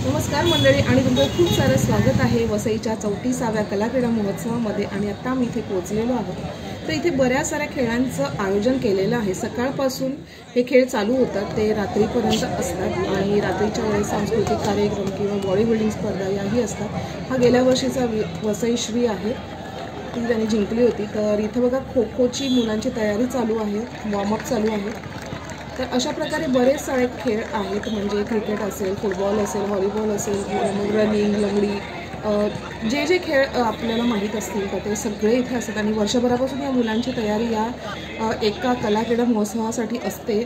नमस्कार मंडळी आणि तुमचं खूप सारं स्वागत आहे वसईच्या 34व्या कलाक्रीडा महोत्सवामध्ये। आणि आता मी इथे पोहोचलेलो आहोत। तर इथे बऱ्याच साऱ्या खेळांचं आयोजन केलेलं आहे। सकाळपासून हे खेळ चालू होतात ते रात्रीपर्यंत असतात आणि रात्रीच्या वेळेस सांस्कृतिक कार्यक्रम किंवा बॉडी बिल्डिंग स्पर्धा याही असतात। हा गेल्या वर्षीचा वसईश्री आहे, ती त्यांनी जिंकली होती। तर इथं बघा खो खोची मुलांची तयारी चालू आहे, वॉर्मअप चालू आहे। तर अशा प्रकारे बरेच सारे खेळ आहेत, म्हणजे क्रिकेट असेल, फुटबॉल असेल, व्हॉलीबॉल असेल किंवा मग रनिंग, लंगडी, जे जे खेळ आपल्याला माहीत असतील तर ते सगळे इथे असतात। आणि वर्षभरापासून या मुलांची तयारी या एका कलाक्रीडा महोत्सवासाठी असते।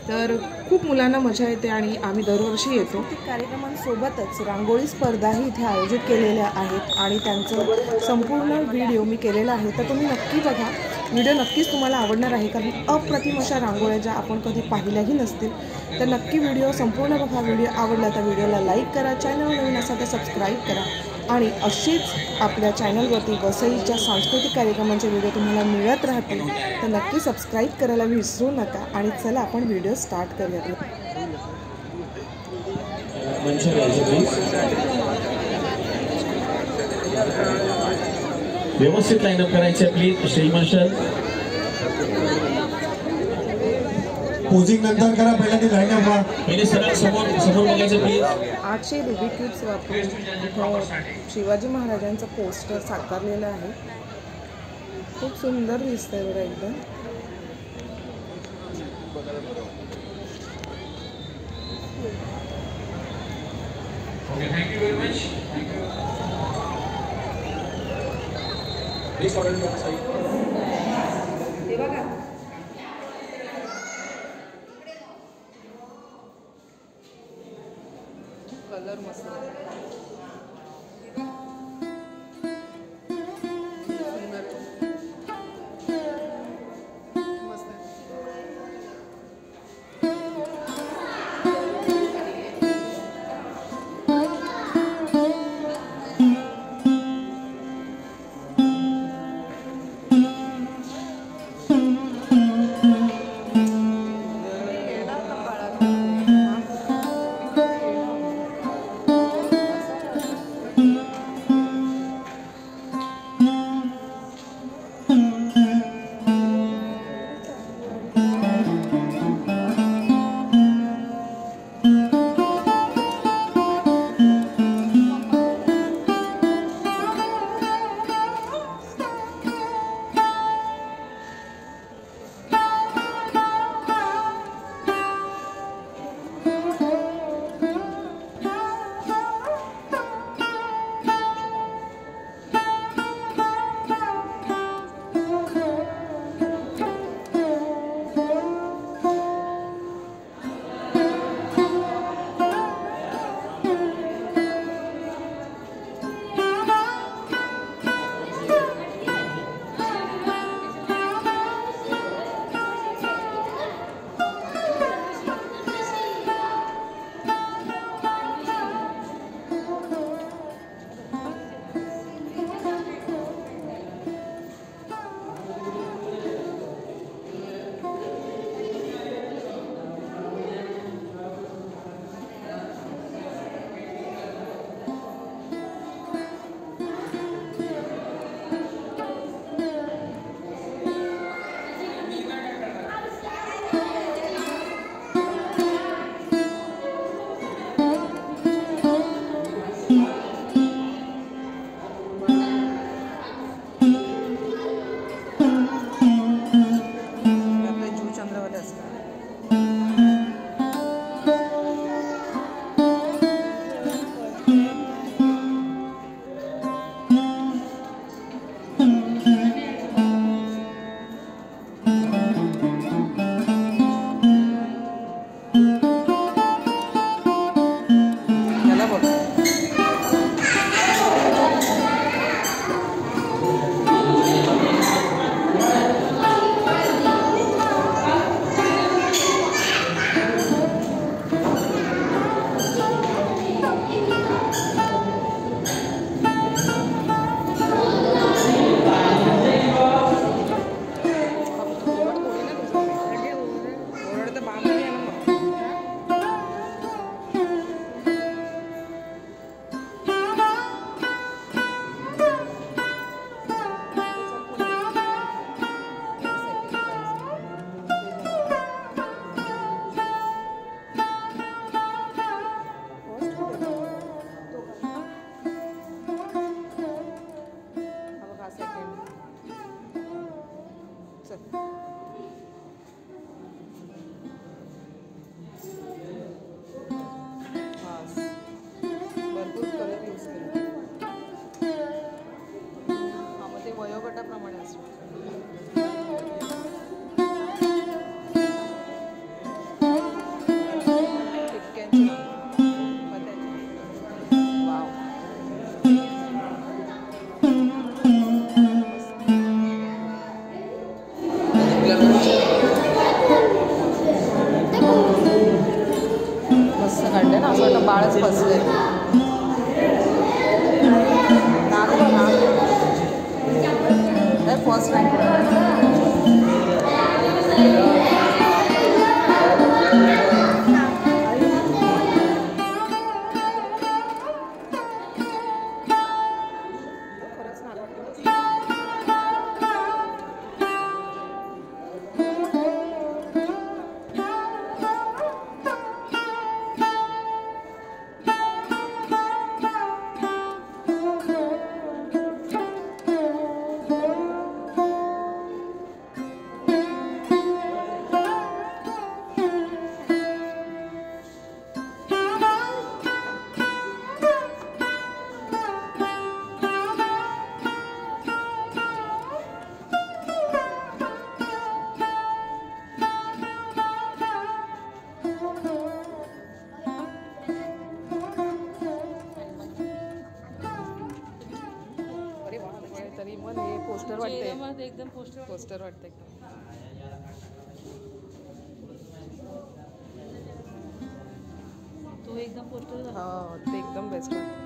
तर खूप मुलांना मजा येते आणि आम्ही दरवर्षी येतो। कार्यक्रमांसोबतच रांगोळी स्पर्धाही इथे आयोजित केलेल्या आहेत आणि त्यांचं संपूर्ण व्हिडिओ मी केलेला आहे, तर तुम्ही नक्की बघा। व्हिडिओ नक्कीच तुम्हाला आवडणार आहे, कारण अप्रतिम अशा रांगोळ्या ज्या आपण कधी पाहिल्याही नसतील। तर नक्की व्हिडिओ संपूर्ण बघा। व्हिडिओ आवडला तर व्हिडिओला लाईक करा, चॅनल नवीन असाल तर सबस्क्राईब करा आणि अशीच आपल्या चॅनलवरती वसईच्या सांस्कृतिक कार्यक्रमांचे व्हिडिओ तुम्हाला मिळत राहतील, तर नक्की सबस्क्राईब करायला विसरू नका। आणि चला आपण व्हिडिओ स्टार्ट करूया। व्यवस्थित लाईनअप करायचे प्लीज श्रीमंशल। पोजिंग नंतर करा, पहिला ती लाईनअप व्हा। पहिले सरळ समोर समोर बघायचं प्लीज। 800 रुबीक क्यूब्स वापरून इथं शिवाजी महाराजांचं पोस्टर साकारलेलं आहे। खूप सुंदर दिसतंय बरं एकदम। Okay, thank you very much. Please order करा साईड। हे बघा, कलर मस्त फर्स्ट रँक तरी पण हे पोस्टर वाटते एकदम पोस्टर वाटते तो एकदम पोस्टर. हा ते एकदम बेस्ट वाटतं.